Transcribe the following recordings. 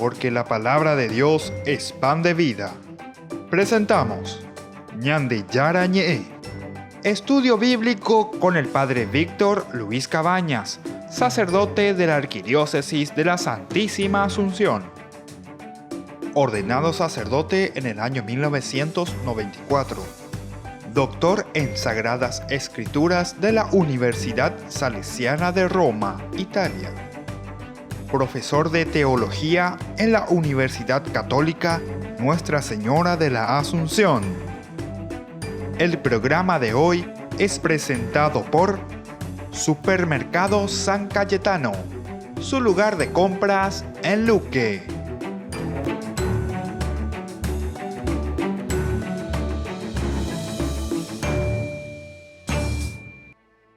porque la palabra de Dios es pan de vida. Presentamos Ñande Yara Ñe, estudio bíblico con el Padre Víctor Luis Cabañas, sacerdote de la Arquidiócesis de la Santísima Asunción. Ordenado sacerdote en el año 1994. Doctor en Sagradas Escrituras de la Universidad Salesiana de Roma, Italia. Profesor de Teología en la Universidad Católica Nuestra Señora de la Asunción. El programa de hoy es presentado por Supermercado San Cayetano, su lugar de compras en Luque.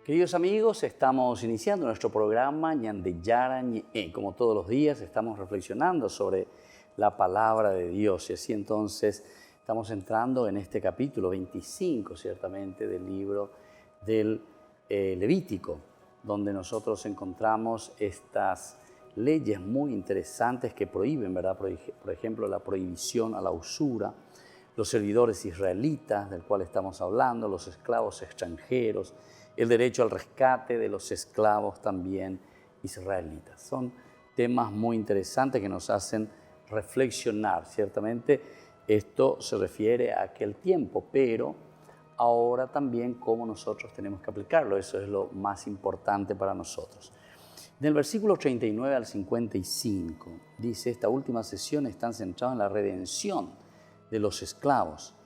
Queridos amigos, estamos iniciando nuestro programa Ñande Yara Ñe. Como todos los días estamos reflexionando sobre la palabra de Dios y así entonces estamos entrando en este capítulo 25 ciertamente del libro del Levítico, donde nosotros encontramos estas leyes muy interesantes que prohíben, ¿verdad? Por ejemplo, la prohibición a la usura, los servidores israelitas del cual estamos hablando, los esclavos extranjeros, el derecho al rescate de los esclavos también israelitas. Son temas muy interesantes que nos hacen reflexionar. Ciertamente esto se refiere a aquel tiempo, pero ahora también cómo nosotros tenemos que aplicarlo. Eso es lo más importante para nosotros. En el versículo 39 al 55 dice, esta última sesión está centrada en la redención de los esclavos,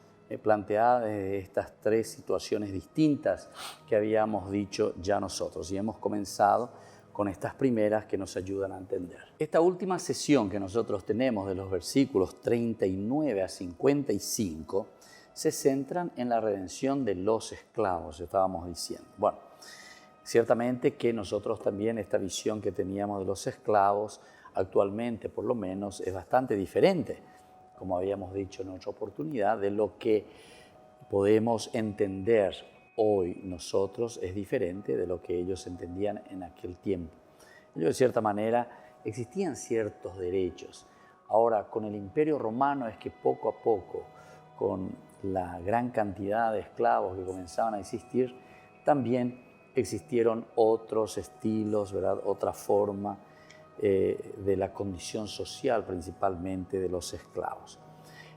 planteada desde estas tres situaciones distintas que habíamos dicho ya nosotros. Y hemos comenzado con estas primeras que nos ayudan a entender. Esta última sesión que nosotros tenemos de los versículos 39 a 55 se centran en la redención de los esclavos, estábamos diciendo. Bueno, ciertamente que nosotros también esta visión que teníamos de los esclavos actualmente por lo menos es bastante diferente, como habíamos dicho en otra oportunidad, de lo que podemos entender hoy nosotros es diferente de lo que ellos entendían en aquel tiempo. Ellos de cierta manera existían ciertos derechos. Ahora con el Imperio Romano es que poco a poco, con la gran cantidad de esclavos que comenzaban a existir, también existieron otros estilos, ¿verdad? Otra forma de la condición social principalmente de los esclavos.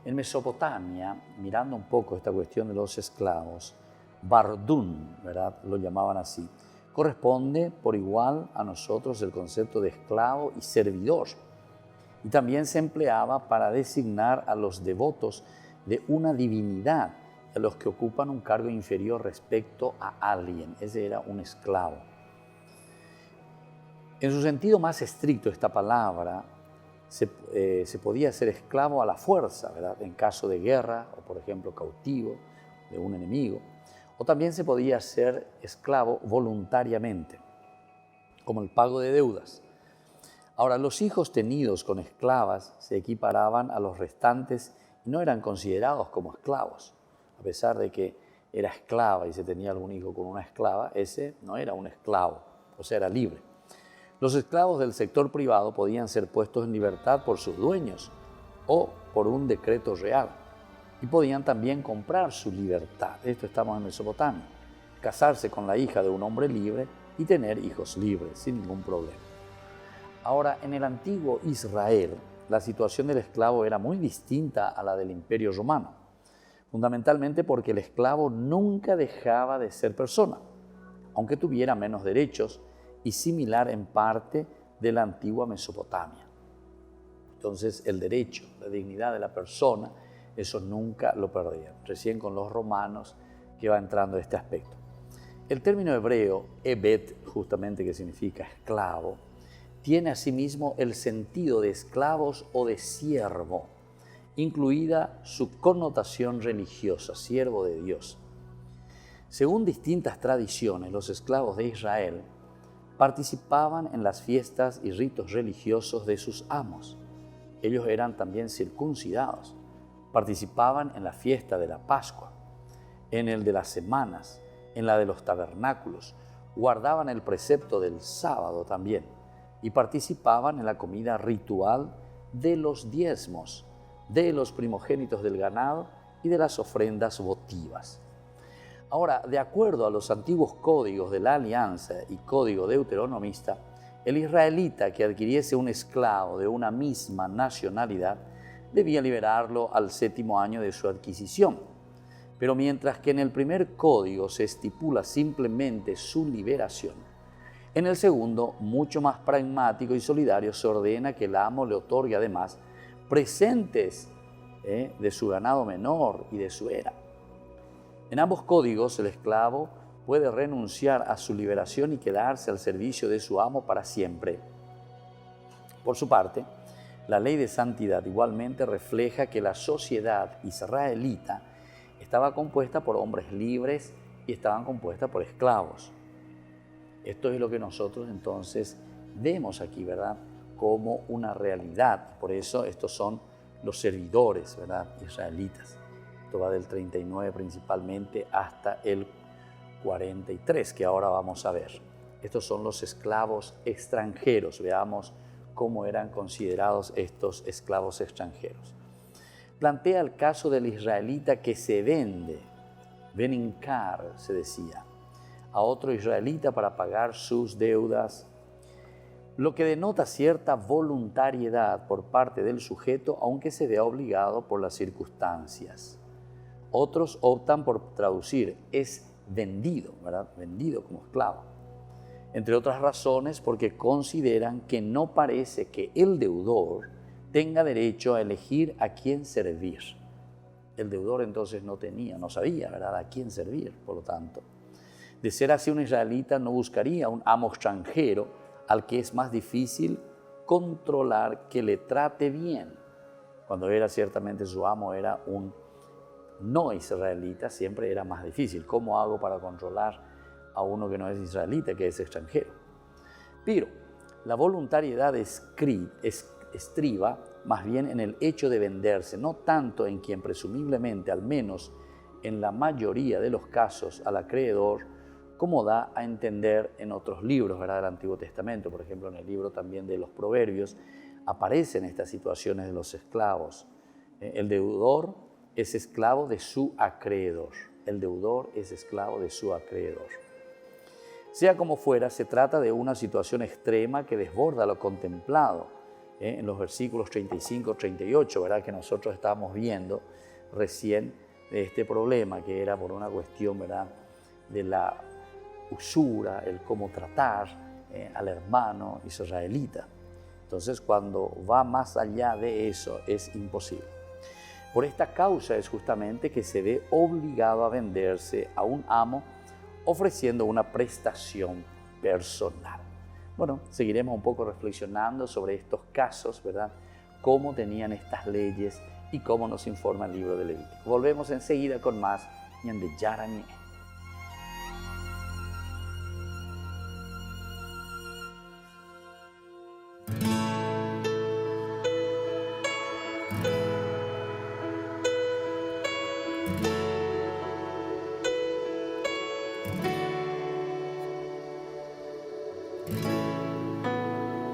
En Mesopotamia, mirando un poco esta cuestión de los esclavos, Bardún, ¿verdad? Lo llamaban así, corresponde por igual a nosotros el concepto de esclavo y servidor. Y también se empleaba para designar a los devotos de una divinidad, a los que ocupan un cargo inferior respecto a alguien. Ese era un esclavo. En su sentido más estricto, esta palabra se podía ser esclavo a la fuerza, ¿verdad? En caso de guerra o, por ejemplo, cautivo de un enemigo. O también se podía ser esclavo voluntariamente, como el pago de deudas. Ahora, los hijos tenidos con esclavas se equiparaban a los restantes y no eran considerados como esclavos. A pesar de que era esclava y se tenía algún hijo con una esclava, ese no era un esclavo, o sea, era libre. Los esclavos del sector privado podían ser puestos en libertad por sus dueños o por un decreto real y podían también comprar su libertad. Esto estamos en Mesopotamia. Casarse con la hija de un hombre libre y tener hijos libres sin ningún problema. Ahora, en el antiguo Israel, la situación del esclavo era muy distinta a la del Imperio Romano, fundamentalmente porque el esclavo nunca dejaba de ser persona, aunque tuviera menos derechos y similar en parte de la antigua Mesopotamia. Entonces el derecho, la dignidad de la persona, eso nunca lo perdían. Recién con los romanos que va entrando este aspecto. El término hebreo, ebed, justamente que significa esclavo, tiene asimismo el sentido de esclavos o de siervo, incluida su connotación religiosa, siervo de Dios. Según distintas tradiciones, los esclavos de Israel participaban en las fiestas y ritos religiosos de sus amos. Ellos eran también circuncidados, participaban en la fiesta de la Pascua, en el de las semanas, en la de los tabernáculos, guardaban el precepto del sábado también y participaban en la comida ritual de los diezmos, de los primogénitos del ganado y de las ofrendas votivas. Ahora, de acuerdo a los antiguos códigos de la alianza y código deuteronomista, el israelita que adquiriese un esclavo de una misma nacionalidad debía liberarlo al 7º año de su adquisición. Pero mientras que en el primer código se estipula simplemente su liberación, en el segundo, mucho más pragmático y solidario, se ordena que el amo le otorgue además presentes de su ganado menor y de su era. En ambos códigos, el esclavo puede renunciar a su liberación y quedarse al servicio de su amo para siempre. Por su parte, la ley de santidad igualmente refleja que la sociedad israelita estaba compuesta por hombres libres y estaban compuesta por esclavos. Esto es lo que nosotros entonces vemos aquí, ¿verdad?, como una realidad. Por eso estos son los servidores, ¿verdad?, israelitas. Esto va del 39 principalmente hasta el 43, que ahora vamos a ver. Estos son los esclavos extranjeros. Veamos cómo eran considerados estos esclavos extranjeros. Plantea el caso del israelita que se vende, beninkar se decía, a otro israelita para pagar sus deudas, lo que denota cierta voluntariedad por parte del sujeto, aunque se vea obligado por las circunstancias. Otros optan por traducir es vendido, ¿verdad?, vendido como esclavo. Entre otras razones porque consideran que no parece que el deudor tenga derecho a elegir a quién servir. El deudor entonces no sabía, ¿verdad?, a quién servir, por lo tanto. De ser así, un israelita no buscaría un amo extranjero al que es más difícil controlar que le trate bien. Cuando ciertamente su amo era un no israelita, siempre era más difícil. ¿Cómo hago para controlar a uno que no es israelita, que es extranjero? Pero la voluntariedad estriba más bien en el hecho de venderse, no tanto en quien presumiblemente, al menos en la mayoría de los casos, al acreedor, como da a entender en otros libros, ¿verdad?, del Antiguo Testamento. Por ejemplo, en el libro también de los Proverbios aparecen estas situaciones de los esclavos. El deudor es esclavo de su acreedor. El deudor es esclavo de su acreedor. Sea como fuera, se trata de una situación extrema que desborda lo contemplado en los versículos 35-38, ¿verdad?, que nosotros estábamos viendo recién de este problema, que era por una cuestión, ¿verdad?, de la usura, el cómo tratar al hermano israelita. Entonces, cuando va más allá de eso, es imposible. Por esta causa es justamente que se ve obligado a venderse a un amo ofreciendo una prestación personal. Bueno, seguiremos un poco reflexionando sobre estos casos, ¿verdad?, cómo tenían estas leyes y cómo nos informa el libro de Levítico. Volvemos enseguida con más Ñande Yarañé.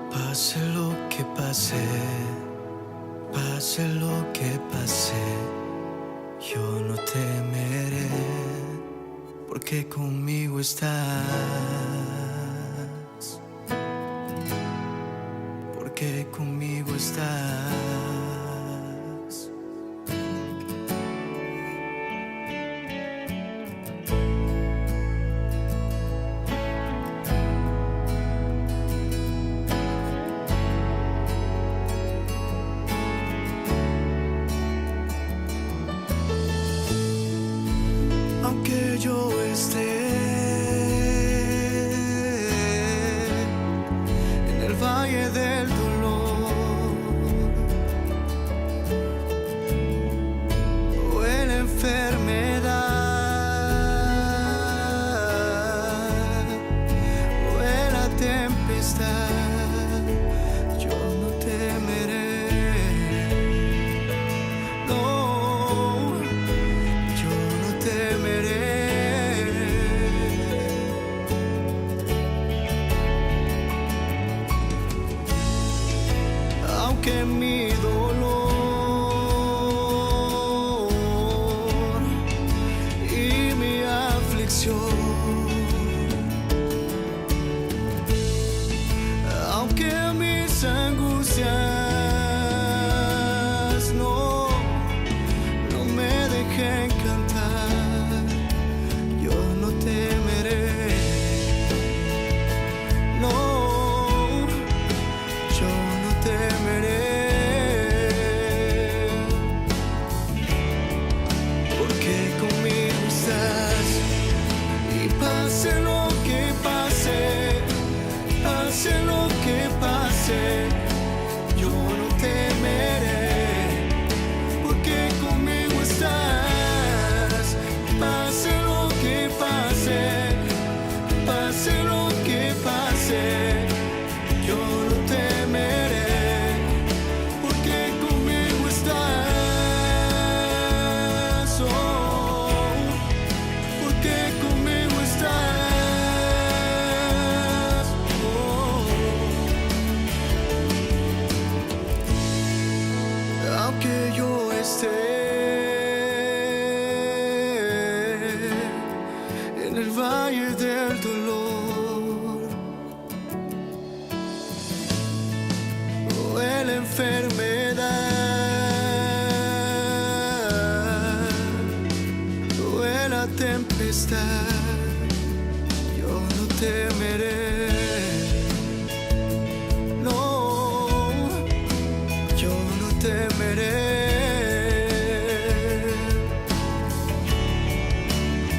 Pase lo que pase, pase lo que pase, yo no temeré, porque conmigo estás, porque conmigo estás. Aunque yo esté en el valle del dolor, aunque mi dolor y mi aflicción, aunque mis angustias no me dejen cantar, yo no temeré. No, yo no temeré, porque conmigo estás. Y pase lo que pase, pase lo que pase, yo no temeré, porque conmigo estás. Pase lo que pase, pase lo que pase, yo no temeré, porque conmigo estás. Oh, porque conmigo estás. Oh, aunque yo esté en el valle del dolor o en la enfermedad o en la tempestad, yo no temeré. No, yo no temeré,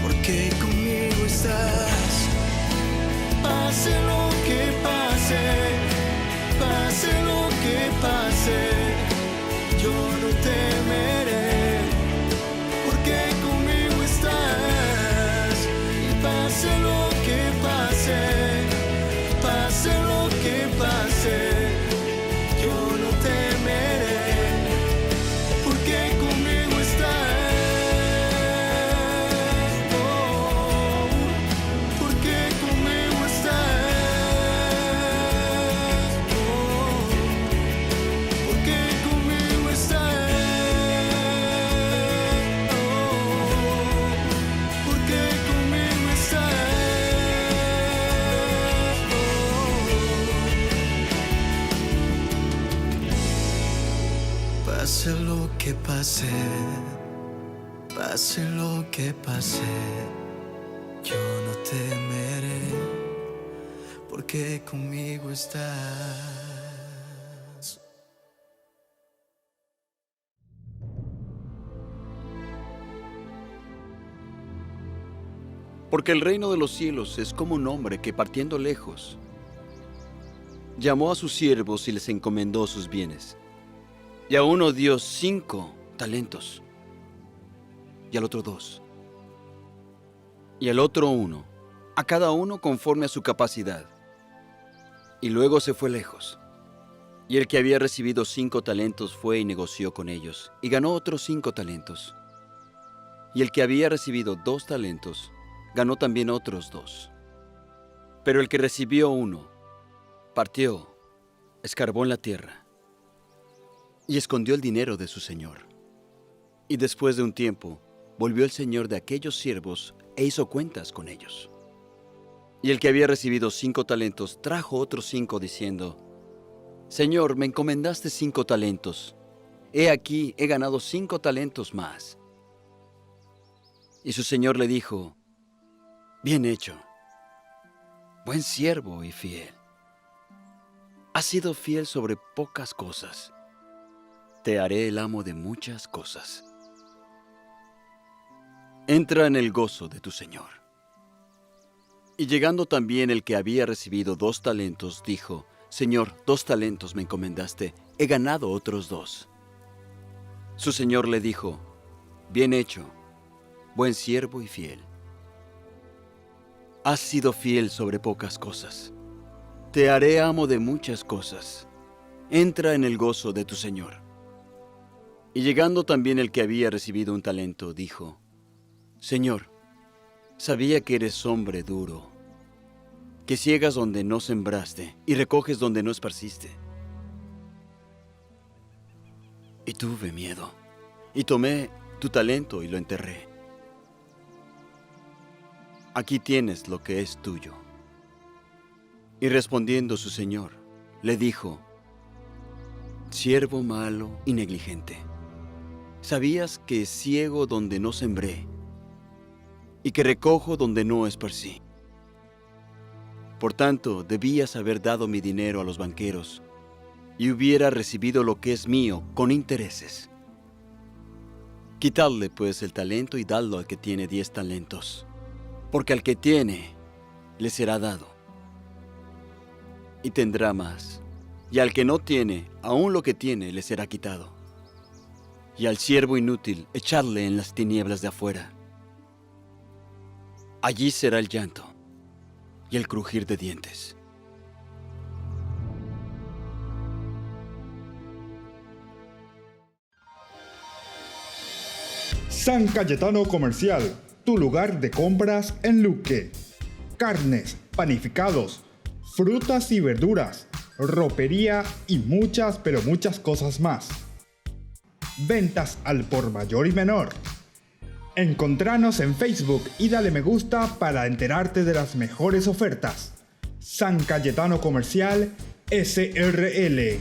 porque conmigo estás. Pase lo que pase, pase lo que pase, yo no temeré, porque conmigo estás. Y pase lo que pase, pase lo que pase, yo no temeré, porque conmigo estás. Oh, porque conmigo estás. Oh, porque conmigo estás. Oh, porque conmigo estás. Oh, pase lo que pase, pase lo que pase, yo no temeré, porque conmigo estás. Porque el reino de los cielos es como un hombre que, partiendo lejos, llamó a sus siervos y les encomendó sus bienes. Y a uno dio 5 talentos, y al otro 2, y al otro 1, a cada uno conforme a su capacidad. Y luego se fue lejos. Y el que había recibido 5 talentos fue y negoció con ellos, y ganó otros 5 talentos. Y el que había recibido 2 talentos, ganó también otros 2. Pero el que recibió 1, partió, escarbó en la tierra, y escondió el dinero de su señor. Y después de un tiempo, volvió el señor de aquellos siervos e hizo cuentas con ellos. Y el que había recibido 5 talentos trajo otros 5, diciendo: Señor, me encomendaste 5 talentos. He aquí, he ganado 5 talentos más. Y su señor le dijo: Bien hecho, buen siervo y fiel. Has sido fiel sobre pocas cosas. Te haré el amo de muchas cosas. Entra en el gozo de tu señor. Y llegando también el que había recibido 2 talentos, dijo: Señor, 2 talentos me encomendaste, he ganado otros 2. Su señor le dijo: Bien hecho, buen siervo y fiel. Has sido fiel sobre pocas cosas. Te haré amo de muchas cosas. Entra en el gozo de tu señor. Y llegando también el que había recibido un talento, dijo: Señor, sabía que eres hombre duro, que ciegas donde no sembraste y recoges donde no esparciste. Y tuve miedo. Y tomé tu talento y lo enterré. Aquí tienes lo que es tuyo. Y respondiendo su señor, le dijo: siervo malo y negligente, ¿sabías que ciego donde no sembré y que recojo donde no esparcí? Por tanto, debías haber dado mi dinero a los banqueros y hubiera recibido lo que es mío con intereses. Quitadle pues el talento y dadlo al que tiene 10 talentos, porque al que tiene le será dado y tendrá más, y al que no tiene, aún lo que tiene le será quitado. Y al siervo inútil echadle en las tinieblas de afuera. Allí será el llanto y el crujir de dientes. San Cayetano Comercial, tu lugar de compras en Luque. Carnes, panificados, frutas y verduras, ropería y muchas, pero muchas cosas más. Ventas al por mayor y menor. Encontranos en Facebook y dale me gusta para enterarte de las mejores ofertas. San Cayetano Comercial SRL.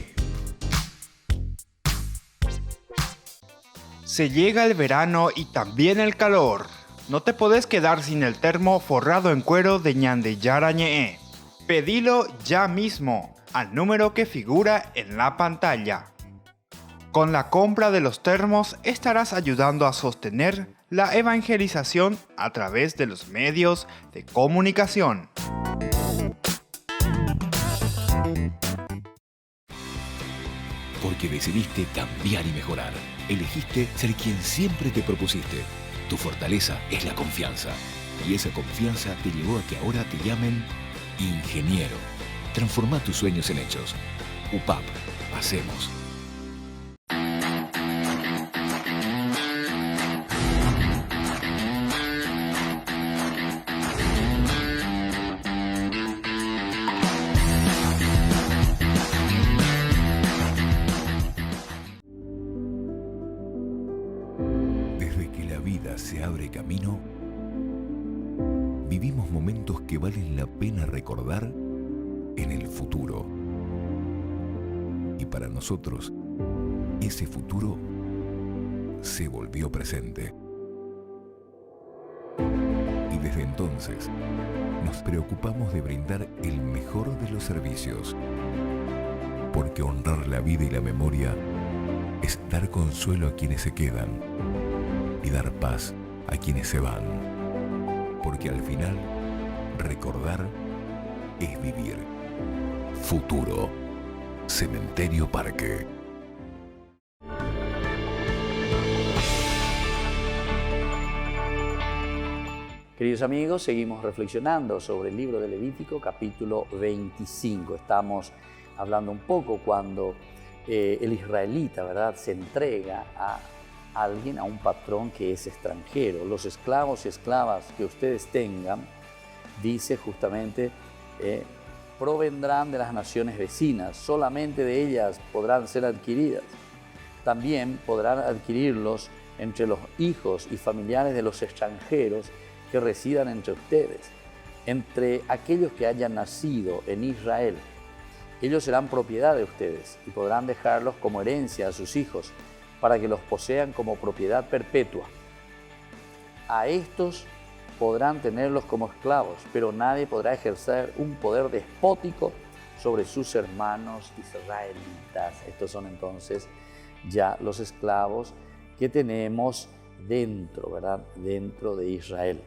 Se llega el verano y también el calor. No te podés quedar sin el termo forrado en cuero de Ñandeyara Ñe'e. Pedilo ya mismo al número que figura en la pantalla. Con la compra de los termos estarás ayudando a sostener la evangelización a través de los medios de comunicación. Porque decidiste cambiar y mejorar. Elegiste ser quien siempre te propusiste. Tu fortaleza es la confianza. Y esa confianza te llevó a que ahora te llamen ingeniero. Transforma tus sueños en hechos. UPAP. Hacemos. Desde que la vida se abre camino, vivimos momentos que valen la pena recordar en el futuro. Y para nosotros, ese futuro se volvió presente. Y desde entonces, nos preocupamos de brindar el mejor de los servicios. Porque honrar la vida y la memoria es dar consuelo a quienes se quedan y dar paz a quienes se van. Porque al final, recordar es vivir. Futuro. Cementerio Parque. Queridos amigos, seguimos reflexionando sobre el libro de Levítico, capítulo 25. Estamos hablando un poco cuando el israelita, ¿verdad?, se entrega a alguien, a un patrón que es extranjero. Los esclavos y esclavas que ustedes tengan, dice justamente, provendrán de las naciones vecinas, solamente de ellas podrán ser adquiridas. También podrán adquirirlos entre los hijos y familiares de los extranjeros que residan entre ustedes, entre aquellos que hayan nacido en Israel. Ellos serán propiedad de ustedes y podrán dejarlos como herencia a sus hijos para que los posean como propiedad perpetua. A estos podrán tenerlos como esclavos, pero nadie podrá ejercer un poder despótico sobre sus hermanos israelitas. Estos son entonces ya los esclavos que tenemos dentro, ¿verdad?, dentro de Israel.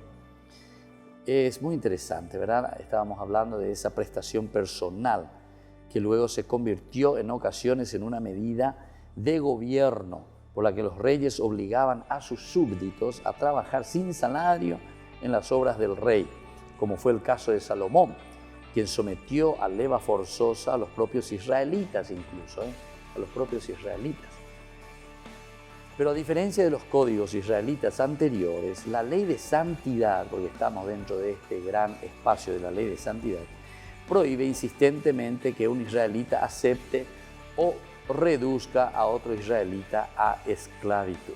Es muy interesante, ¿verdad? Estábamos hablando de esa prestación personal que luego se convirtió en ocasiones en una medida de gobierno por la que los reyes obligaban a sus súbditos a trabajar sin salario en las obras del rey, como fue el caso de Salomón, quien sometió a leva forzosa a los propios israelitas incluso, a los propios israelitas. Pero a diferencia de los códigos israelitas anteriores, la ley de santidad, porque estamos dentro de este gran espacio de la ley de santidad, prohíbe insistentemente que un israelita acepte o reduzca a otro israelita a esclavitud.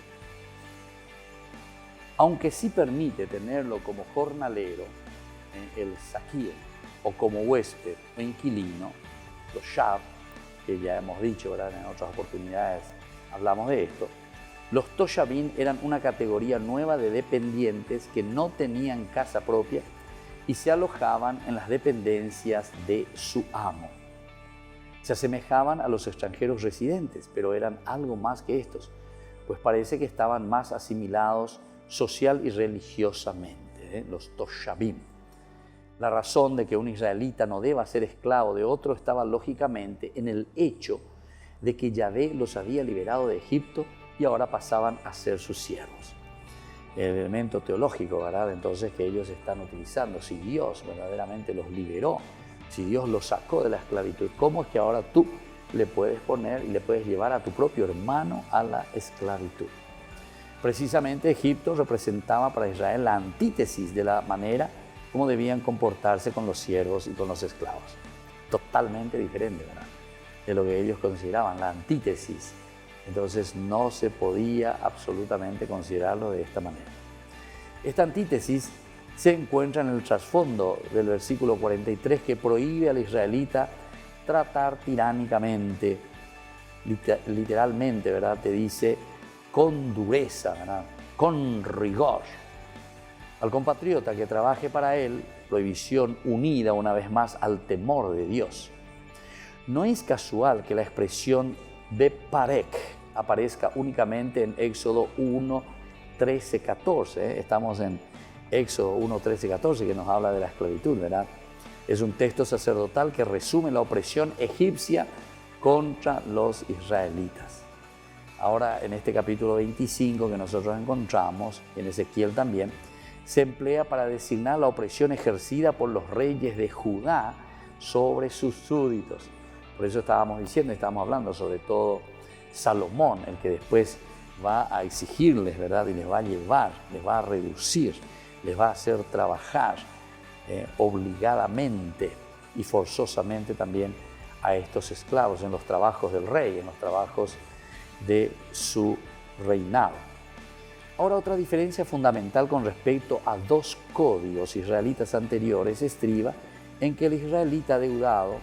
Aunque sí permite tenerlo como jornalero, el saquío, o como huésped o inquilino, los shav, que ya hemos dicho, ¿verdad? En otras oportunidades hablamos de esto, los toshavim eran una categoría nueva de dependientes que no tenían casa propia y se alojaban en las dependencias de su amo. Se asemejaban a los extranjeros residentes, pero eran algo más que estos, pues parece que estaban más asimilados social y religiosamente, los toshavim. La razón de que un israelita no deba ser esclavo de otro estaba lógicamente en el hecho de que Yahvé los había liberado de Egipto y ahora pasaban a ser sus siervos. El elemento teológico, ¿verdad? Entonces, que ellos están utilizando, si Dios verdaderamente los liberó, si Dios los sacó de la esclavitud, ¿cómo es que ahora tú le puedes poner y le puedes llevar a tu propio hermano a la esclavitud? Precisamente Egipto representaba para Israel la antítesis de la manera como debían comportarse con los siervos y con los esclavos. Totalmente diferente, ¿verdad?, de lo que ellos consideraban, la antítesis. Entonces no se podía absolutamente considerarlo de esta manera. Esta antítesis se encuentra en el trasfondo del versículo 43, que prohíbe al israelita tratar tiránicamente, literalmente, ¿verdad?, te dice con dureza, ¿verdad?, con rigor. Al compatriota que trabaje para él, prohibición unida una vez más al temor de Dios. No es casual que la expresión beparek aparezca únicamente en Éxodo 1, 13, 14. Estamos en Éxodo 1, 13, 14, que nos habla de la esclavitud, ¿verdad? Es un texto sacerdotal que resume la opresión egipcia contra los israelitas. Ahora, en este capítulo 25 que nosotros encontramos, en Ezequiel también, se emplea para designar la opresión ejercida por los reyes de Judá sobre sus súbditos. Por eso estábamos hablando sobre todo Salomón, el que después va a exigirles, ¿verdad?, y les va a llevar, les va a reducir, les va a hacer trabajar obligadamente y forzosamente también a estos esclavos en los trabajos del rey, en los trabajos de su reinado. Ahora, otra diferencia fundamental con respecto a dos códigos israelitas anteriores estriba en que el israelita deudado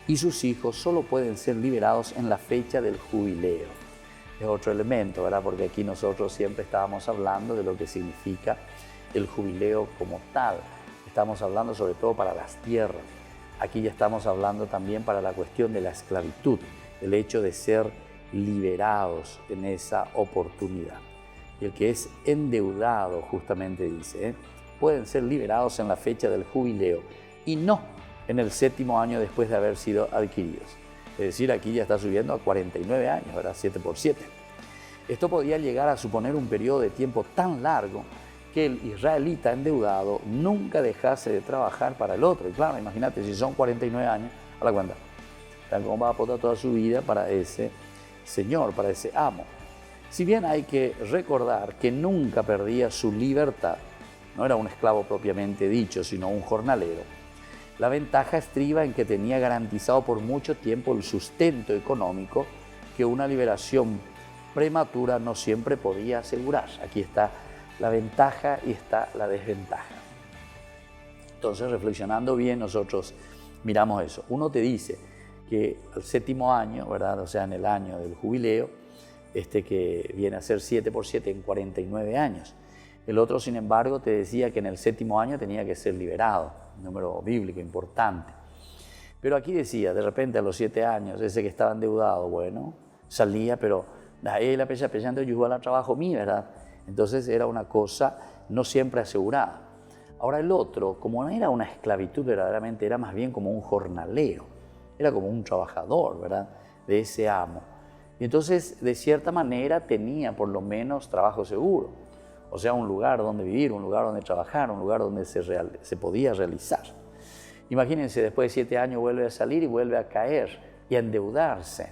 y sus hijos solo pueden ser liberados en la fecha del jubileo. Es otro elemento, ¿verdad?, porque aquí nosotros siempre estábamos hablando de lo que significa el jubileo como tal. Estamos hablando sobre todo para las tierras. Aquí ya estamos hablando también para la cuestión de la esclavitud, el hecho de ser liberados en esa oportunidad. Y el que es endeudado, justamente dice, pueden ser liberados en la fecha del jubileo y no en el 7º año después de haber sido adquiridos. Es decir, aquí ya está subiendo a 49 años, ¿verdad?, 7 por 7. Esto podía llegar a suponer un periodo de tiempo tan largo que el israelita endeudado nunca dejase de trabajar para el otro. Y claro, imagínate, si son 49 años, a la cuenta, ¿cómo va a aportar toda su vida para ese señor, para ese amo? Si bien hay que recordar que nunca perdía su libertad, no era un esclavo propiamente dicho, sino un jornalero, la ventaja estriba en que tenía garantizado por mucho tiempo el sustento económico que una liberación prematura no siempre podía asegurar. Aquí está la ventaja y está la desventaja. Entonces, reflexionando bien, nosotros miramos eso. Uno te dice que al 7º año, ¿verdad?, o sea, en el año del jubileo, que viene a ser 7 por 7 en 49 años. El otro, sin embargo, te decía que en el 7º año tenía que ser liberado, un número bíblico importante. Pero aquí decía, de repente a los 7 años, ese que estaba endeudado, bueno, salía, pero ahí la pensando yo al trabajo mío, ¿verdad? Entonces era una cosa no siempre asegurada. Ahora el otro, como no era una esclavitud verdaderamente, era más bien como un jornalero, era como un trabajador, ¿verdad?, de ese amo. Y entonces, de cierta manera, tenía por lo menos trabajo seguro. O sea, un lugar donde vivir, un lugar donde trabajar, un lugar donde se podía realizar. Imagínense, después de 7 años vuelve a salir y vuelve a caer y a endeudarse.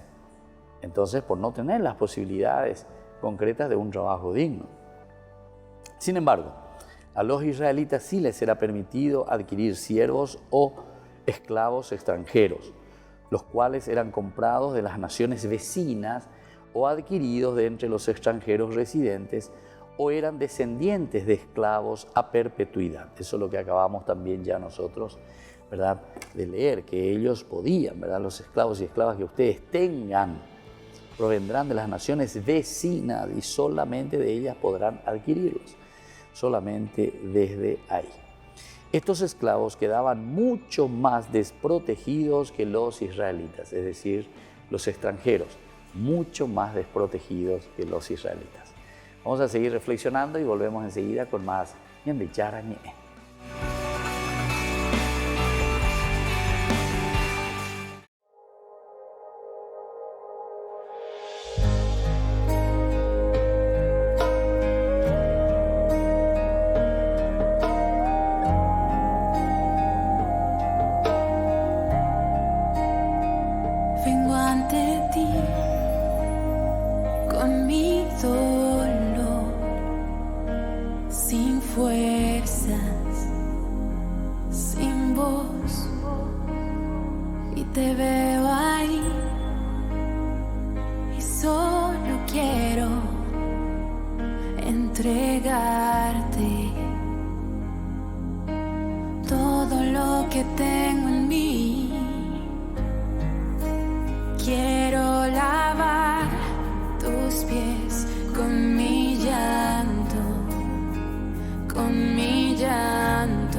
Entonces, por no tener las posibilidades concretas de un trabajo digno. Sin embargo, a los israelitas sí les era permitido adquirir siervos o esclavos extranjeros. los cuales eran comprados de las naciones vecinas o adquiridos de entre los extranjeros residentes o eran descendientes de esclavos a perpetuidad. Eso es lo que acabamos también ya nosotros, ¿verdad?, de leer, que ellos podían, ¿verdad?, los esclavos y esclavas que ustedes tengan provendrán de las naciones vecinas y solamente de ellas podrán adquirirlos, solamente desde ahí. Estos esclavos quedaban mucho más desprotegidos que los israelitas, es decir, los extranjeros, mucho más desprotegidos que los israelitas. Vamos a seguir reflexionando y volvemos enseguida con más Ñande Yarañe. Vengo ante ti con mi dolor, sin fuerzas, sin voz, y te veo ahí y solo quiero entregarte todo lo que tengo en mí. Quiero lavar tus pies con mi llanto, con mi llanto.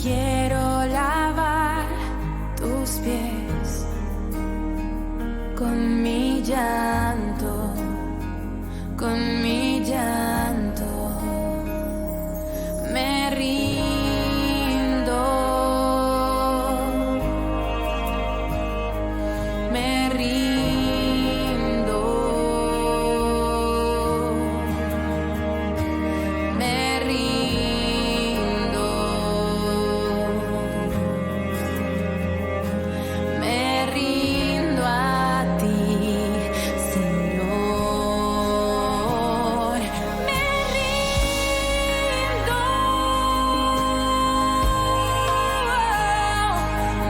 Quiero lavar tus pies con mi llanto, con mi llanto. Me rindo, me rindo, me rindo, me rindo a ti, Señor. Me rindo,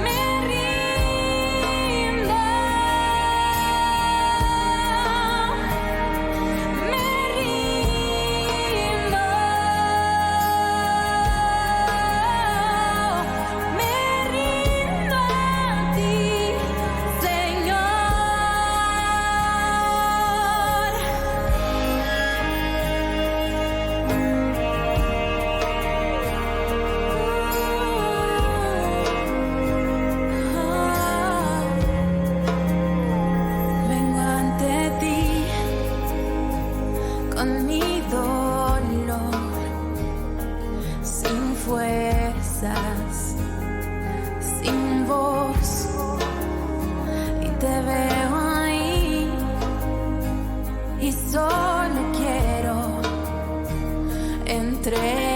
me rindo, me rindo, me rindo a ti, Señor. Vengo ante ti con mi dolor, sin fuerzas, sin voz, y te veo ahí y solo quiero entregarte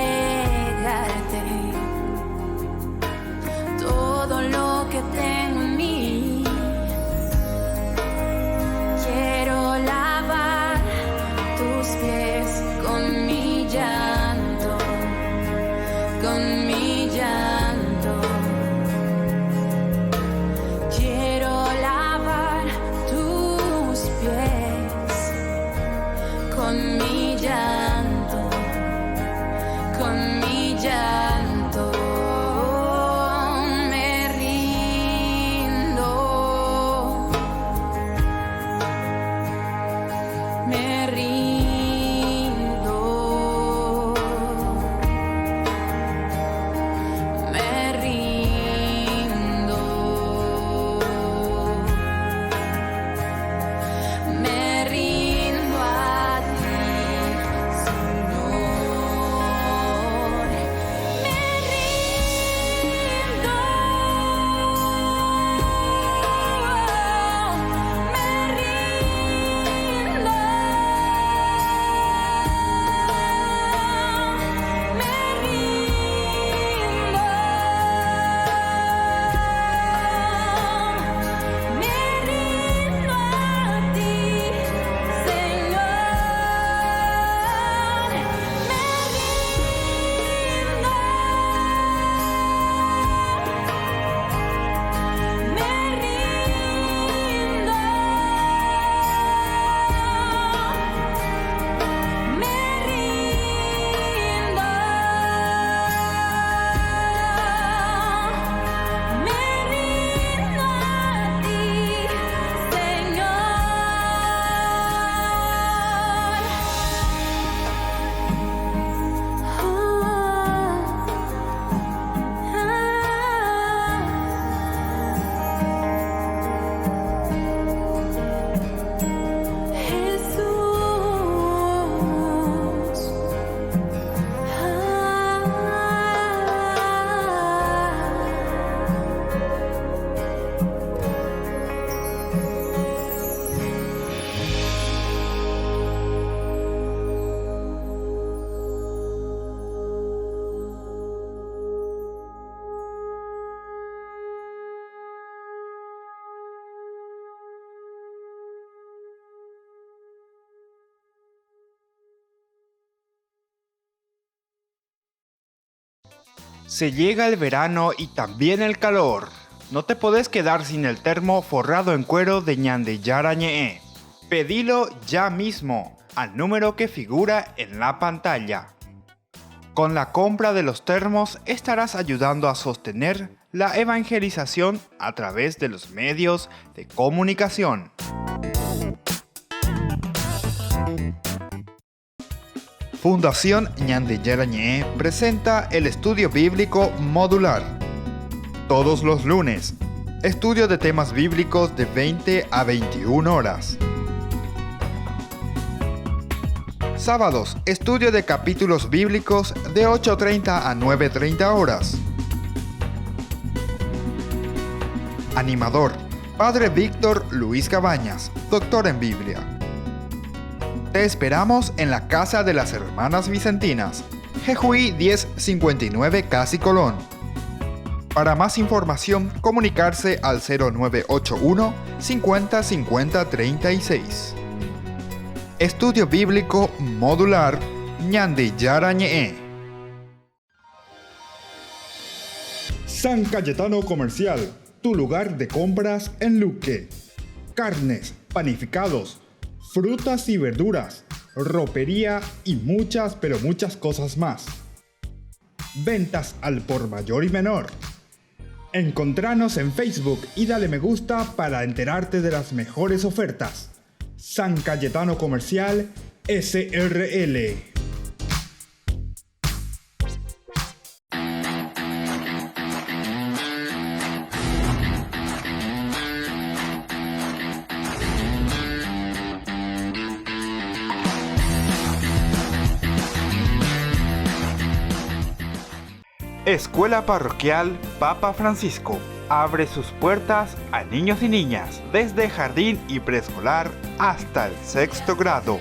todo lo que tengo en mí. Quiero lavar tus pies con mi llanto, con mi llanto. Quiero lavar tus pies con mi llanto, Se llega el verano y también el calor. No te podés quedar sin el termo forrado en cuero de Ñande Yara Ñe'e. Pedilo ya mismo al número que figura en la pantalla. Con la compra de los termos estarás ayudando a sostener la evangelización a través de los medios de comunicación. Fundación Ñande Yara Ñe'e presenta el estudio bíblico modular. Todos los lunes, estudio de temas bíblicos de 20 a 21 horas. Sábados, estudio de capítulos bíblicos de 8:30 a 9:30 horas. Animador, Padre Víctor Luis Cabañas, doctor en Biblia. Te esperamos en la Casa de las Hermanas Vicentinas, Jejuí 1059 Casi Colón. Para más información, comunicarse al 0981 50 50 36. Estudio Bíblico Modular Ñande Yara Ñe'e. San Cayetano Comercial, tu lugar de compras en Luque. Carnes, panificados, frutas y verduras, ropería y muchas pero muchas cosas más. Ventas al por mayor y menor. Encontranos en Facebook y dale me gusta para enterarte de las mejores ofertas. San Cayetano Comercial SRL. Escuela Parroquial Papa Francisco abre sus puertas a niños y niñas desde jardín y preescolar hasta el 6º grado,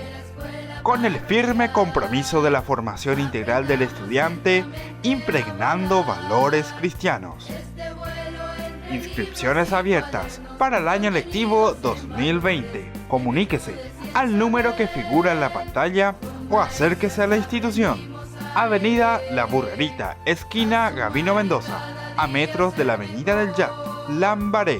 con el firme compromiso de la formación integral del estudiante, impregnando valores cristianos. Inscripciones abiertas para el año lectivo 2020. Comuníquese al número que figura en la pantalla o acérquese a la institución. Avenida La Burrerita, esquina Gabino Mendoza, a metros de la Avenida del Yat, Lambaré.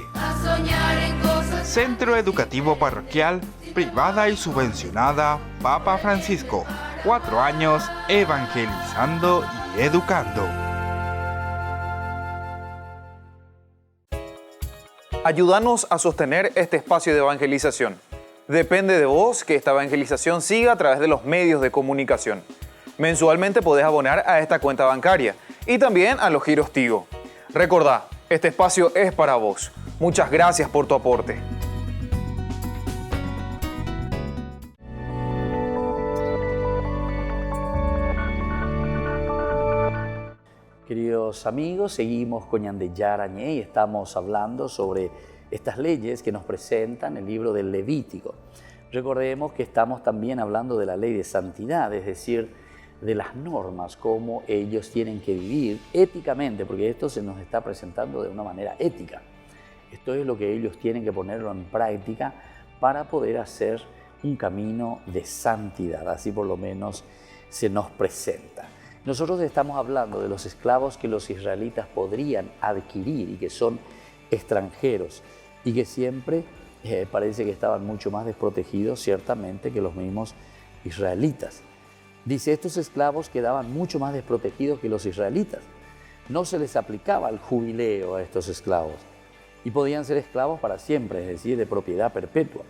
Centro Educativo Parroquial, privada y subvencionada Papa Francisco. 4 años evangelizando y educando. Ayúdanos a sostener este espacio de evangelización. Depende de vos que esta evangelización siga a través de los medios de comunicación. Mensualmente podés abonar a esta cuenta bancaria y también a los giros Tigo. Recordá, este espacio es para vos. Muchas gracias por tu aporte. Queridos amigos, seguimos con Ñande Yara Ñe'e y estamos hablando sobre estas leyes que nos presentan el libro del Levítico. Recordemos que estamos también hablando de la ley de santidad, es decir, de las normas, cómo ellos tienen que vivir éticamente, porque esto se nos está presentando de una manera ética. Esto es lo que ellos tienen que ponerlo en práctica para poder hacer un camino de santidad, así por lo menos se nos presenta. Nosotros estamos hablando de los esclavos que los israelitas podrían adquirir y que son extranjeros y que siempre parece que estaban mucho más desprotegidos ciertamente que los mismos israelitas. Dice, estos esclavos quedaban mucho más desprotegidos que los israelitas. No se les aplicaba el jubileo a estos esclavos y podían ser esclavos para siempre, es decir, de propiedad perpetua.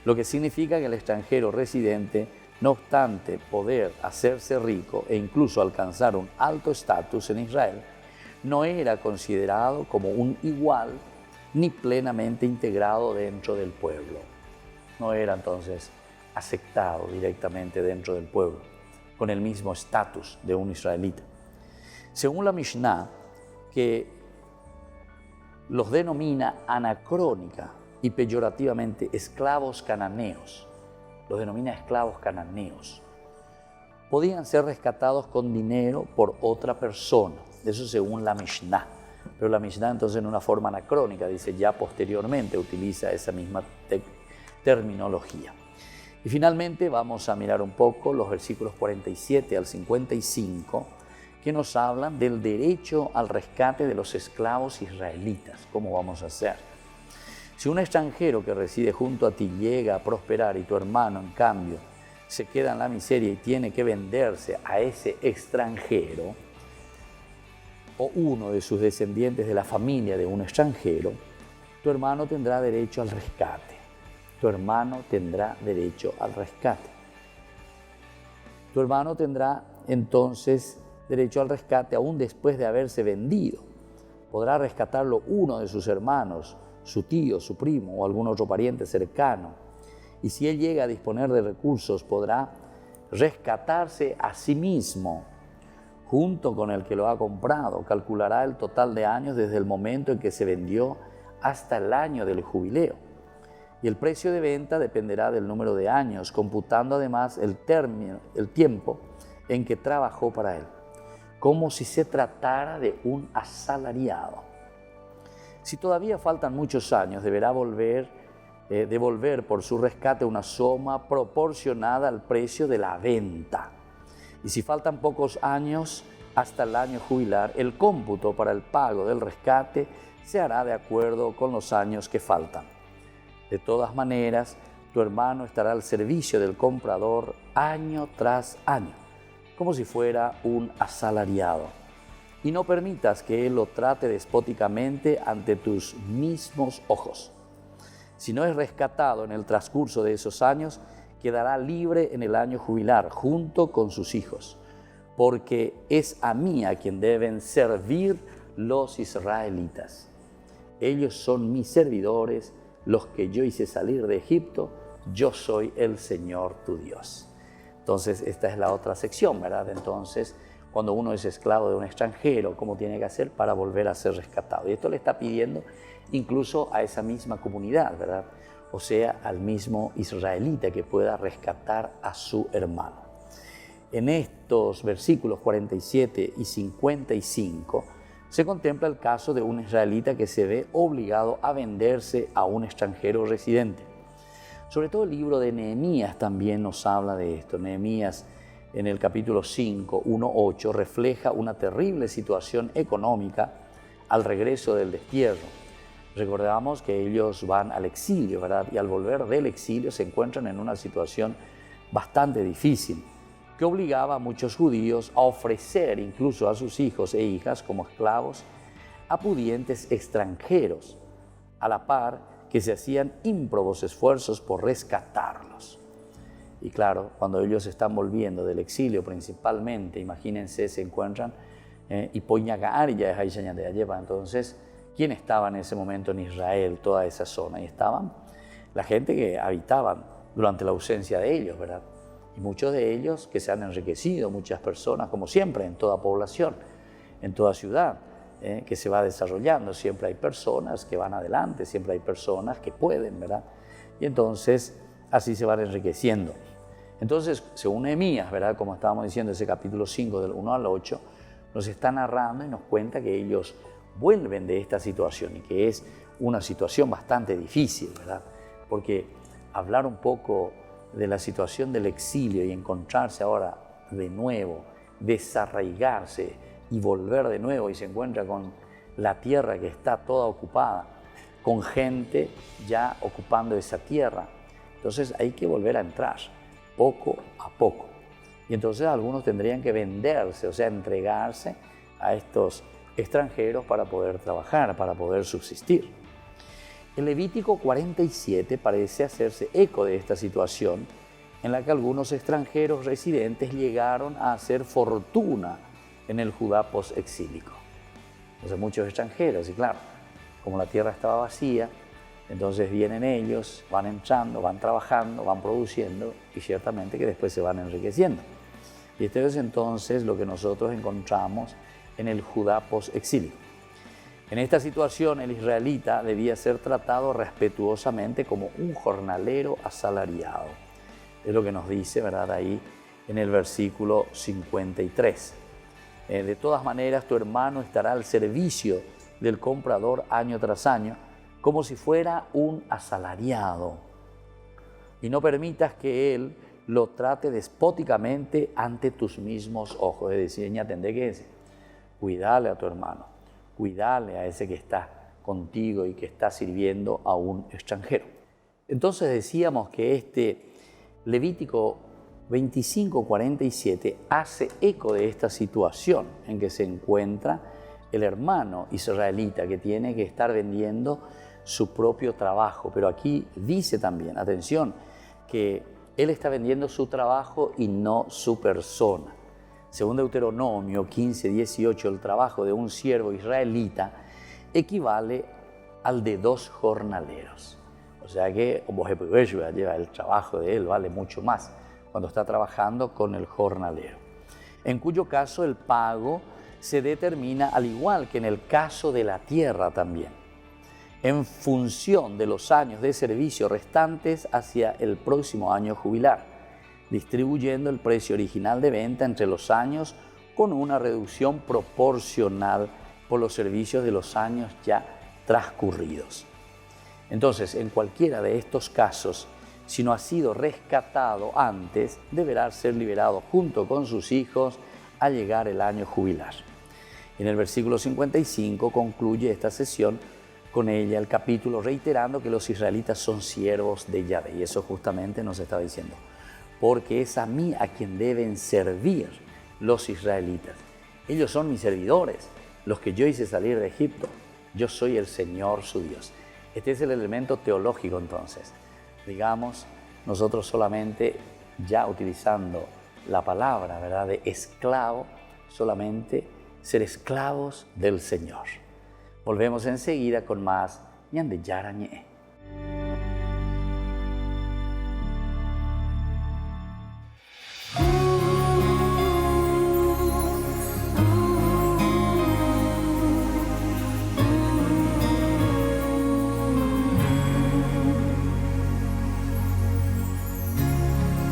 Lo que significa que el extranjero residente, no obstante poder hacerse rico e incluso alcanzar un alto estatus en Israel, no era considerado como un igual ni plenamente integrado dentro del pueblo. No era entonces aceptado directamente dentro del pueblo, con el mismo estatus de un israelita. Según la Mishnah, que los denomina anacrónica y peyorativamente esclavos cananeos, los denomina esclavos cananeos, podían ser rescatados con dinero por otra persona, eso según la Mishnah. Pero la Mishnah entonces en una forma anacrónica, dice ya posteriormente, utiliza esa misma terminología. Y finalmente vamos a mirar un poco los versículos 47 al 55, que que nos hablan del derecho al rescate de los esclavos israelitas. ¿Cómo vamos a hacer? Si un extranjero que reside junto a ti llega a prosperar y tu hermano, en cambio, se queda en la miseria y tiene que venderse a ese extranjero, o uno de sus descendientes de la familia de un extranjero, tu hermano tendrá derecho al rescate. Tu hermano tendrá derecho al rescate. Tu hermano tendrá entonces derecho al rescate aún después de haberse vendido. Podrá rescatarlo uno de sus hermanos, su tío, su primo o algún otro pariente cercano. Y si él llega a disponer de recursos, podrá rescatarse a sí mismo junto con el que lo ha comprado. Calculará el total de años desde el momento en que se vendió hasta el año del jubileo. Y el precio de venta dependerá del número de años, computando además el tiempo en que trabajó para él, como si se tratara de un asalariado. Si todavía faltan muchos años, deberá devolver por su rescate una suma proporcionada al precio de la venta. Y si faltan pocos años hasta el año jubilar, el cómputo para el pago del rescate se hará de acuerdo con los años que faltan. De todas maneras, tu hermano estará al servicio del comprador año tras año, como si fuera un asalariado. Y no permitas que él lo trate despóticamente ante tus mismos ojos. Si no es rescatado en el transcurso de esos años, quedará libre en el año jubilar junto con sus hijos, porque es a mí a quien deben servir los israelitas. Ellos son mis servidores, los que yo hice salir de Egipto. Yo soy el Señor tu Dios. Entonces, esta es la otra sección, ¿verdad? Entonces, cuando uno es esclavo de un extranjero, ¿cómo tiene que hacer para volver a ser rescatado? Y esto le está pidiendo incluso a esa misma comunidad, ¿verdad? O sea, al mismo israelita que pueda rescatar a su hermano. En estos versículos 47 y 55 se contempla el caso de un israelita que se ve obligado a venderse a un extranjero residente. Sobre todo el libro de Nehemías también nos habla de esto. Nehemías, en el capítulo 5, 1:8, refleja una terrible situación económica al regreso del destierro. Recordamos que ellos van al exilio, ¿verdad? Y al volver del exilio se encuentran en una situación bastante difícil, que obligaba a muchos judíos a ofrecer incluso a sus hijos e hijas como esclavos a pudientes extranjeros, a la par que se hacían ímprobos esfuerzos por rescatarlos. Y claro, cuando ellos están volviendo del exilio principalmente, imagínense, se encuentran y entonces, ¿quién estaba en ese momento en Israel, toda esa zona? Y estaban la gente que habitaban durante la ausencia de ellos, ¿verdad? Y muchos de ellos que se han enriquecido, muchas personas, como siempre en toda población, en toda ciudad, que se va desarrollando. Siempre hay personas que van adelante, siempre hay personas que pueden, ¿verdad? Y entonces así se van enriqueciendo. Entonces, según Nehemías, ¿verdad? Como estábamos diciendo, ese capítulo 5 del 1 al 8, nos está narrando y nos cuenta que ellos vuelven de esta situación y que es una situación bastante difícil, ¿verdad? Porque hablar un poco de la situación del exilio y encontrarse ahora de nuevo, desarraigarse y volver de nuevo y se encuentra con la tierra que está toda ocupada, con gente ya ocupando esa tierra. Entonces hay que volver a entrar poco a poco. Y entonces algunos tendrían que venderse, o sea, entregarse a estos extranjeros para poder trabajar, para poder subsistir. El Levítico 47 parece hacerse eco de esta situación en la que algunos extranjeros residentes llegaron a hacer fortuna en el Judá post-exílico. Entonces muchos extranjeros, y claro, como la tierra estaba vacía, entonces vienen ellos, van entrando, van trabajando, van produciendo y ciertamente que después se van enriqueciendo. Y esto es entonces lo que nosotros encontramos en el Judá post-exílico. En esta situación el israelita debía ser tratado respetuosamente como un jornalero asalariado. Es lo que nos dice, ¿verdad?, ahí en el versículo 53. De todas maneras, tu hermano estará al servicio del comprador año tras año, como si fuera un asalariado. Y no permitas que él lo trate despóticamente ante tus mismos ojos. Es decir, entender que cuidale a tu hermano, cuidale a ese que está contigo y que está sirviendo a un extranjero. Entonces decíamos que este Levítico 25:47 hace eco de esta situación en que se encuentra el hermano israelita que tiene que estar vendiendo su propio trabajo. Pero aquí dice también, atención, que él está vendiendo su trabajo y no su persona. Según Deuteronomio 15:18, el trabajo de un siervo israelita equivale al de 2 jornaleros. O sea que lleva el trabajo de él, vale mucho más cuando está trabajando con el jornalero. En cuyo caso el pago se determina, al igual que en el caso de la tierra también, en función de los años de servicio restantes hacia el próximo año jubilar, distribuyendo el precio original de venta entre los años con una reducción proporcional por los servicios de los años ya transcurridos. Entonces, en cualquiera de estos casos, si no ha sido rescatado antes, deberá ser liberado junto con sus hijos al llegar el año jubilar. En el versículo 55 concluye esta sesión con ella el capítulo reiterando que los israelitas son siervos de Yahvé. Y eso justamente nos está diciendo, porque es a mí a quien deben servir los israelitas. Ellos son mis servidores, los que yo hice salir de Egipto. Yo soy el Señor su Dios. Este es el elemento teológico entonces. Digamos, nosotros solamente ya utilizando la palabra, ¿verdad?, de esclavo, solamente ser esclavos del Señor. Volvemos enseguida con más ñande yarañe.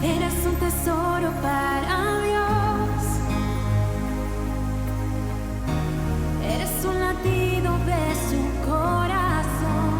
Eres un tesoro para Dios. Eres un latido de su corazón.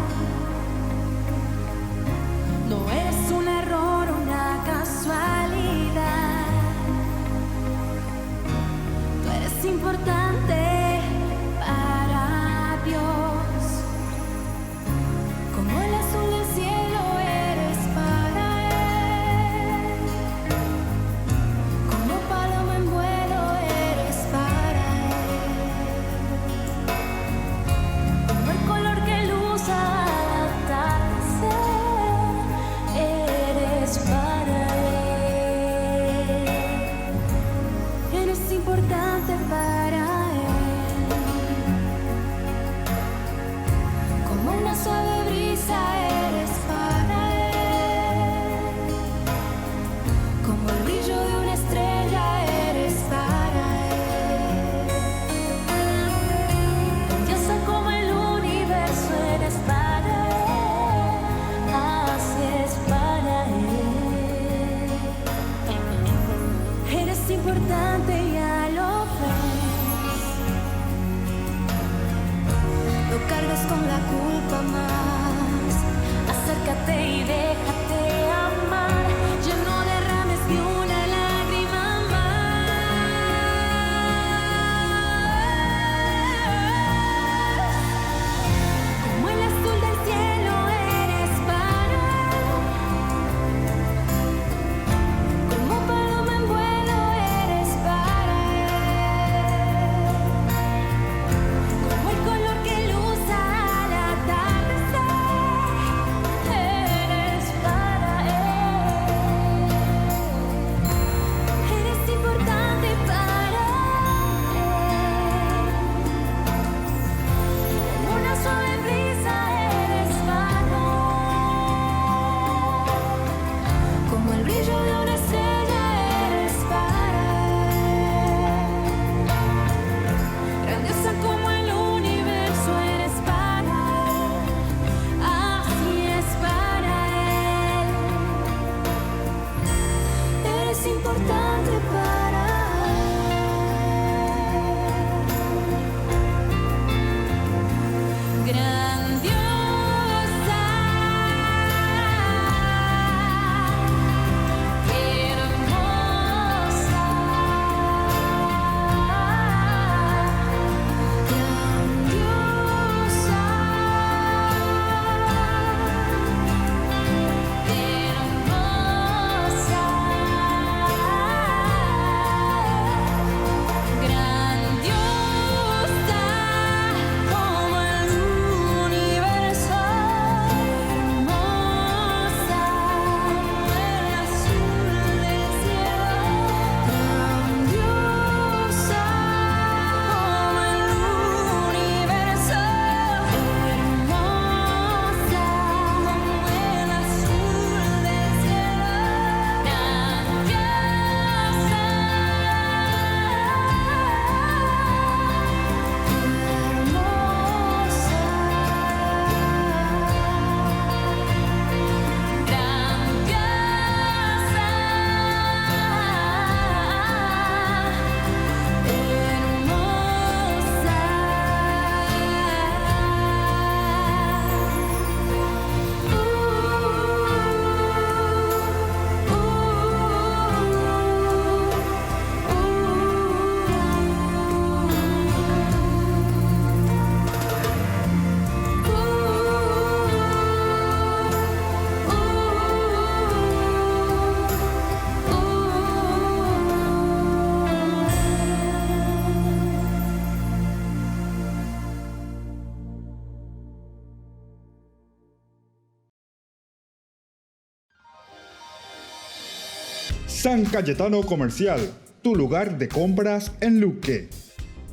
San Cayetano Comercial, tu lugar de compras en Luque.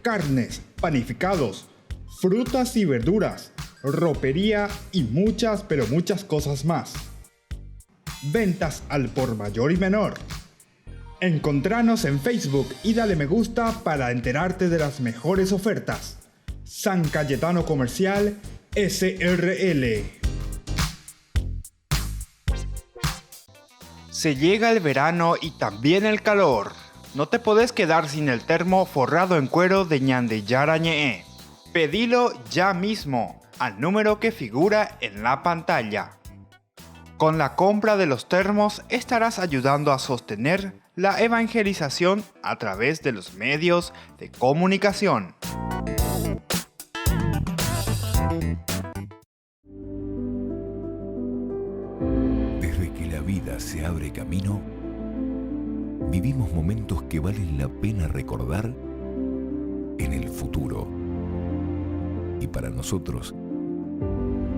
Carnes, panificados, frutas y verduras, ropería y muchas, pero muchas cosas más. Ventas al por mayor y menor. Encontranos en Facebook y dale me gusta para enterarte de las mejores ofertas. San Cayetano Comercial SRL. Se llega el verano y también el calor. No te podés quedar sin el termo forrado en cuero de Ñandeyara Ñe'e. Pedilo ya mismo al número que figura en la pantalla. Con la compra de los termos estarás ayudando a sostener la evangelización a través de los medios de comunicación. Desde que la vida se abre camino, vivimos momentos que valen la pena recordar en el futuro. Y para nosotros,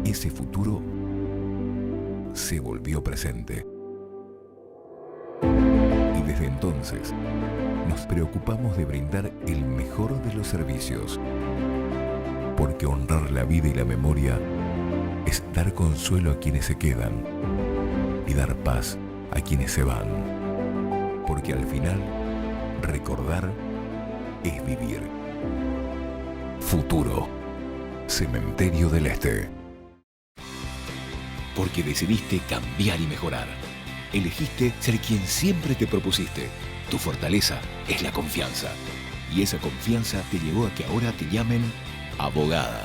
ese futuro se volvió presente. Y desde entonces, nos preocupamos de brindar el mejor de los servicios. Porque honrar la vida y la memoria es dar consuelo a quienes se quedan y dar paz a quienes se van. Porque al final, recordar es vivir. Futuro. Cementerio del Este. Porque decidiste cambiar y mejorar. Elegiste ser quien siempre te propusiste. Tu fortaleza es la confianza. Y esa confianza te llevó a que ahora te llamen abogada.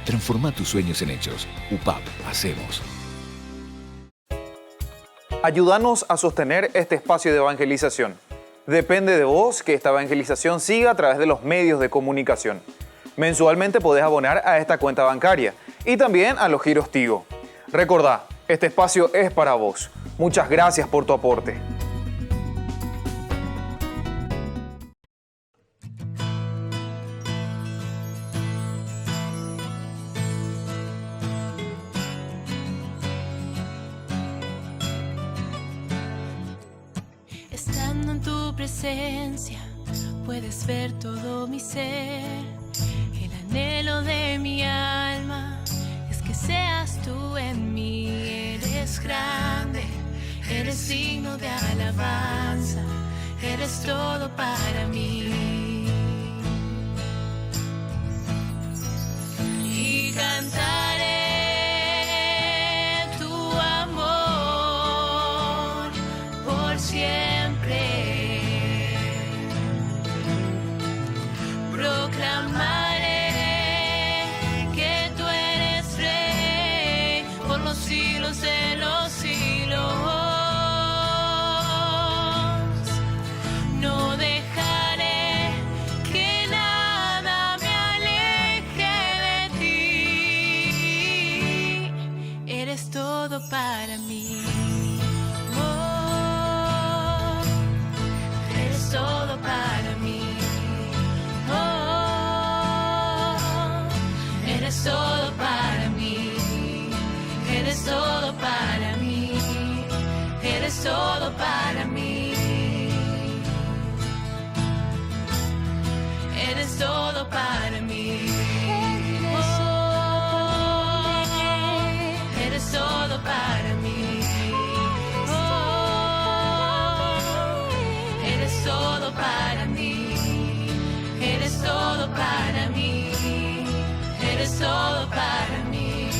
Transforma tus sueños en hechos. UPAP, hacemos. Ayúdanos a sostener este espacio de evangelización. Depende de vos que esta evangelización siga a través de los medios de comunicación. Mensualmente podés abonar a esta cuenta bancaria y también a los giros Tigo. Recordá, este espacio es para vos. Muchas gracias por tu aporte. Estando en tu presencia, puedes ver todo mi ser. El anhelo de mi alma es que seas tú en mí. Eres grande, eres digno de alabanza, eres todo para mí. Y cantaré tu amor por siempre. Proclamaré que tú eres rey por los siglos de los siglos. No dejaré que nada me aleje de ti. Eres todo para mí. Oh, eres todo para mí. Eres todo para mí, eres todo para mí, eres todo para mí, eres todo para mí, oh, eres todo para mí, oh, eres todo para mí, eres todo para mí. Eres todo para mí.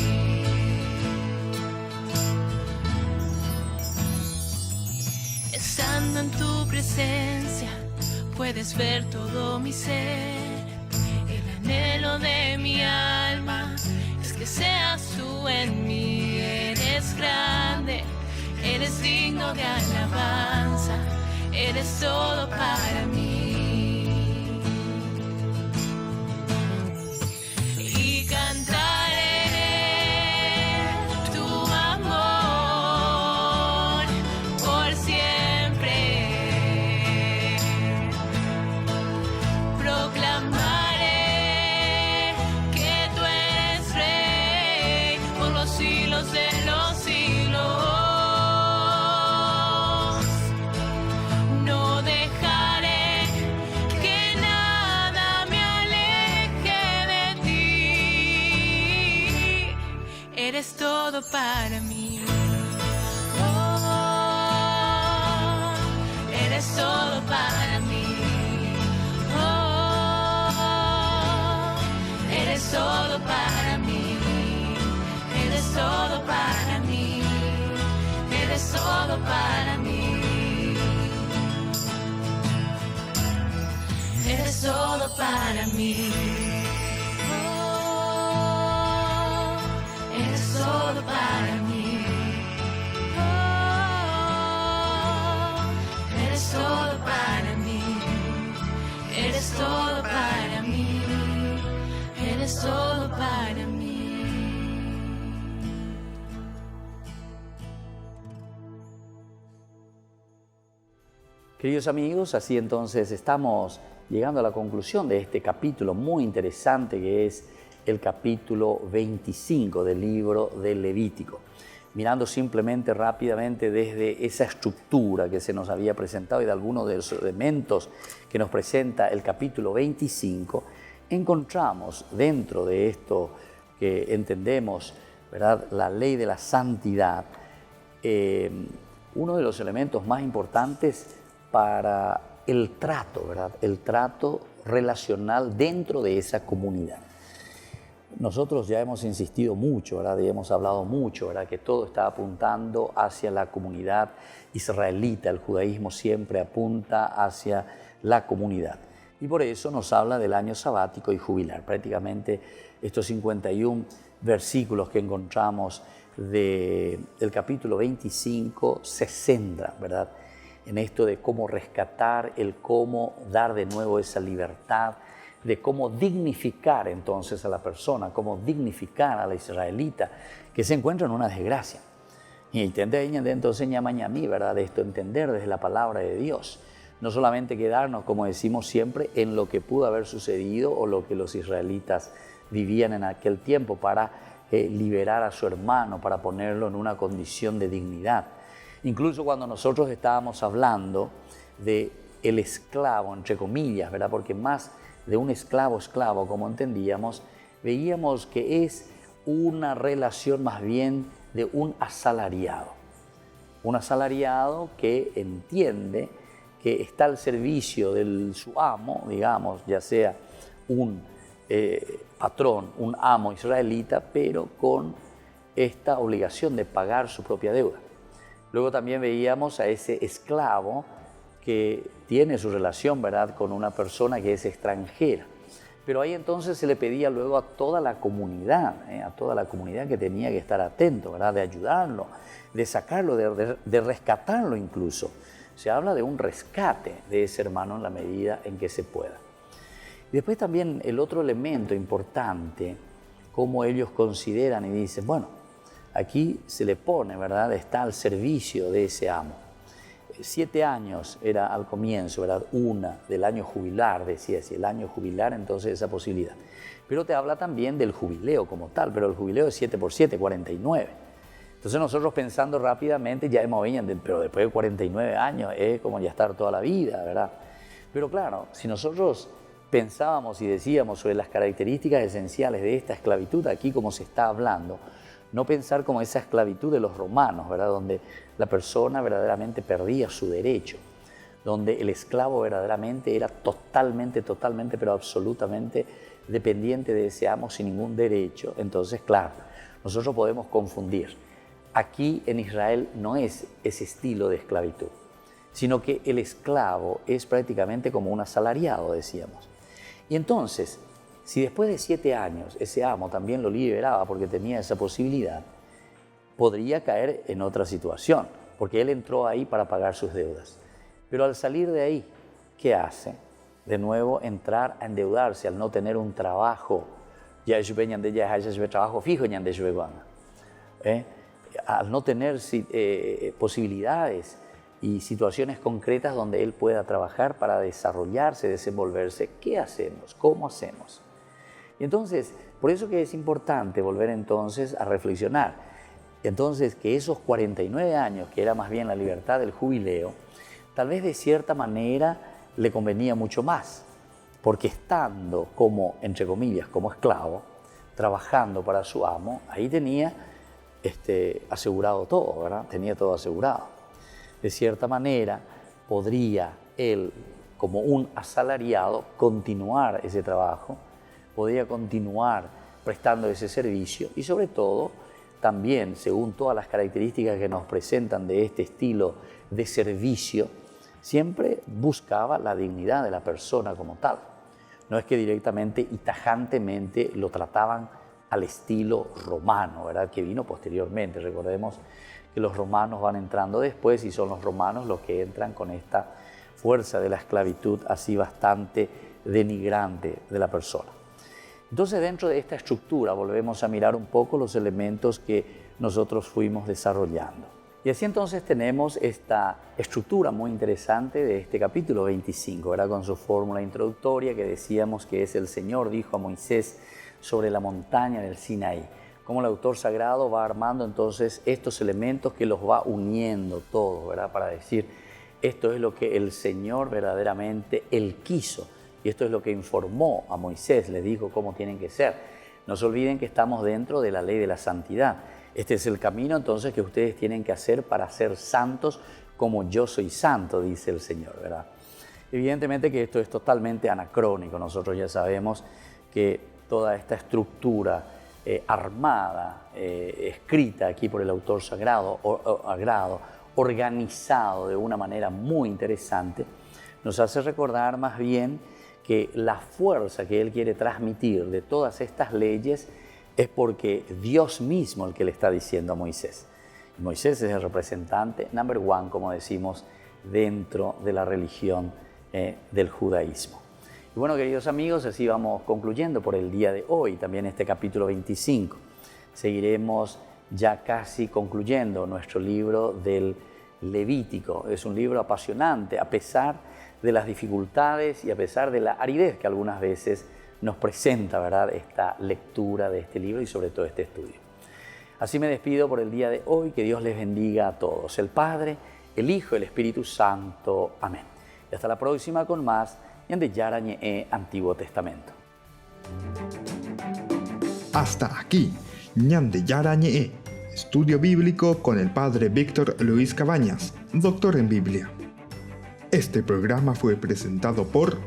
Estando en tu presencia, puedes ver todo mi ser. El anhelo de mi alma es que seas tú en mí. Eres grande, eres digno de alabanza, eres todo para mí. para mí. Oh, eres todo para mí. Oh, eres todo para mí. Eres todo para mí. Eres todo para mí. Eres todo para mí. Oh, eres todo para mí. Oh, eres todo para mí. Eres todo para mí. Eres todo para mí. Queridos amigos, así entonces estamos llegando a la conclusión de este capítulo muy interesante que es el capítulo 25 del libro del Levítico. Mirando simplemente rápidamente desde esa estructura que se nos había presentado y de algunos de los elementos que nos presenta el capítulo 25, encontramos dentro de esto que entendemos, ¿verdad?, la ley de la santidad, uno de los elementos más importantes para el trato, ¿verdad?, el trato relacional dentro de esa comunidad. Nosotros ya hemos insistido mucho, ¿verdad?, y hemos hablado mucho, ¿verdad?, que todo está apuntando hacia la comunidad israelita. El judaísmo siempre apunta hacia la comunidad. Y por eso nos habla del año sabático y jubilar. Prácticamente estos 51 versículos que encontramos del capítulo 25 se centran, ¿verdad?, en esto de cómo rescatar, el cómo dar de nuevo esa libertad, de cómo dignificar entonces a la persona, cómo dignificar a la israelita que se encuentra en una desgracia. Y entender entonces ñamañamí, ¿verdad?, de esto, entender desde la palabra de Dios. No solamente quedarnos, como decimos siempre, en lo que pudo haber sucedido o lo que los israelitas vivían en aquel tiempo para liberar a su hermano, para ponerlo en una condición de dignidad. Incluso cuando nosotros estábamos hablando de el esclavo, entre comillas, ¿verdad?, porque más de un esclavo, como entendíamos, veíamos que es una relación más bien de un asalariado. Un asalariado que entiende que está al servicio de su amo, digamos, ya sea un patrón, un amo israelita, pero con esta obligación de pagar su propia deuda. Luego también veíamos a ese esclavo que tiene su relación, ¿verdad?, con una persona que es extranjera. Pero ahí entonces se le pedía luego a toda la comunidad que tenía que estar atento, ¿verdad?, de ayudarlo, de sacarlo, de rescatarlo incluso. Se habla de un rescate de ese hermano en la medida en que se pueda. Y después también el otro elemento importante, cómo ellos consideran y dicen, bueno, aquí se le pone, ¿verdad?, está al servicio de ese amo. 7 años era al comienzo, ¿verdad?, una del año jubilar, decía, si el año jubilar, entonces esa posibilidad. Pero te habla también del jubileo como tal, pero el jubileo es 7 por 7, 49. Entonces nosotros pensando rápidamente ya hemos visto, pero después de 49 años es como ya estar toda la vida, ¿verdad? Pero claro, si nosotros pensábamos y decíamos sobre las características esenciales de esta esclavitud, aquí como se está hablando, no pensar como esa esclavitud de los romanos, ¿verdad?, donde la persona verdaderamente perdía su derecho, donde el esclavo verdaderamente era totalmente, pero absolutamente dependiente de ese amo sin ningún derecho. Entonces, claro, nosotros podemos confundir. Aquí en Israel no es ese estilo de esclavitud, sino que el esclavo es prácticamente como un asalariado, decíamos. Y entonces, si después de 7 años ese amo también lo liberaba porque tenía esa posibilidad, podría caer en otra situación, porque él entró ahí para pagar sus deudas. Pero al salir de ahí, ¿qué hace? De nuevo entrar a endeudarse al no tener un trabajo, trabajo fijo, al no tener posibilidades y situaciones concretas donde él pueda trabajar para desarrollarse, desenvolverse. ¿Qué hacemos? ¿Cómo hacemos? Y entonces, por eso que es importante volver entonces a reflexionar. Entonces, que esos 49 años, que era más bien la libertad del jubileo, tal vez de cierta manera le convenía mucho más, porque estando como, entre comillas, como esclavo, trabajando para su amo, ahí tenía asegurado todo, ¿verdad? Tenía todo asegurado. De cierta manera, podría él, como un asalariado, continuar ese trabajo, podría continuar prestando ese servicio y sobre todo, también, según todas las características que nos presentan de este estilo de servicio, siempre buscaba la dignidad de la persona como tal. No es que directamente y tajantemente lo trataban al estilo romano, ¿verdad? Que vino posteriormente. Recordemos que los romanos van entrando después y son los romanos los que entran con esta fuerza de la esclavitud así bastante denigrante de la persona. Entonces, dentro de esta estructura volvemos a mirar un poco los elementos que nosotros fuimos desarrollando. Y así entonces tenemos esta estructura muy interesante de este capítulo 25, ¿verdad? Con su fórmula introductoria que decíamos que es el Señor dijo a Moisés sobre la montaña del Sinaí. Cómo el autor sagrado va armando entonces estos elementos que los va uniendo todos, ¿verdad? Para decir, esto es lo que el Señor verdaderamente Él quiso. Y esto es lo que informó a Moisés, les dijo cómo tienen que ser. No se olviden que estamos dentro de la ley de la santidad. Este es el camino entonces que ustedes tienen que hacer para ser santos como yo soy santo, dice el Señor, ¿verdad? Evidentemente que esto es totalmente anacrónico. Nosotros ya sabemos que toda esta estructura armada, escrita aquí por el autor sagrado, organizado de una manera muy interesante, nos hace recordar más bien que la fuerza que él quiere transmitir de todas estas leyes es porque Dios mismo el que le está diciendo a Moisés. Y Moisés es el representante number one, como decimos, dentro de la religión del judaísmo. Y bueno, queridos amigos, así vamos concluyendo por el día de hoy, también este capítulo 25. Seguiremos ya casi concluyendo nuestro libro del Levítico. Es un libro apasionante, a pesar de las dificultades y a pesar de la aridez que algunas veces nos presenta, ¿verdad?, esta lectura de este libro y sobre todo este estudio. Así me despido por el día de hoy, que Dios les bendiga a todos, el Padre, el Hijo y el Espíritu Santo. Amén. Y hasta la próxima con más Ñande Yarañe Antiguo Testamento. Hasta aquí, Ñande Yarañe, estudio bíblico con el Padre Víctor Luis Cabañas, doctor en Biblia. Este programa fue presentado por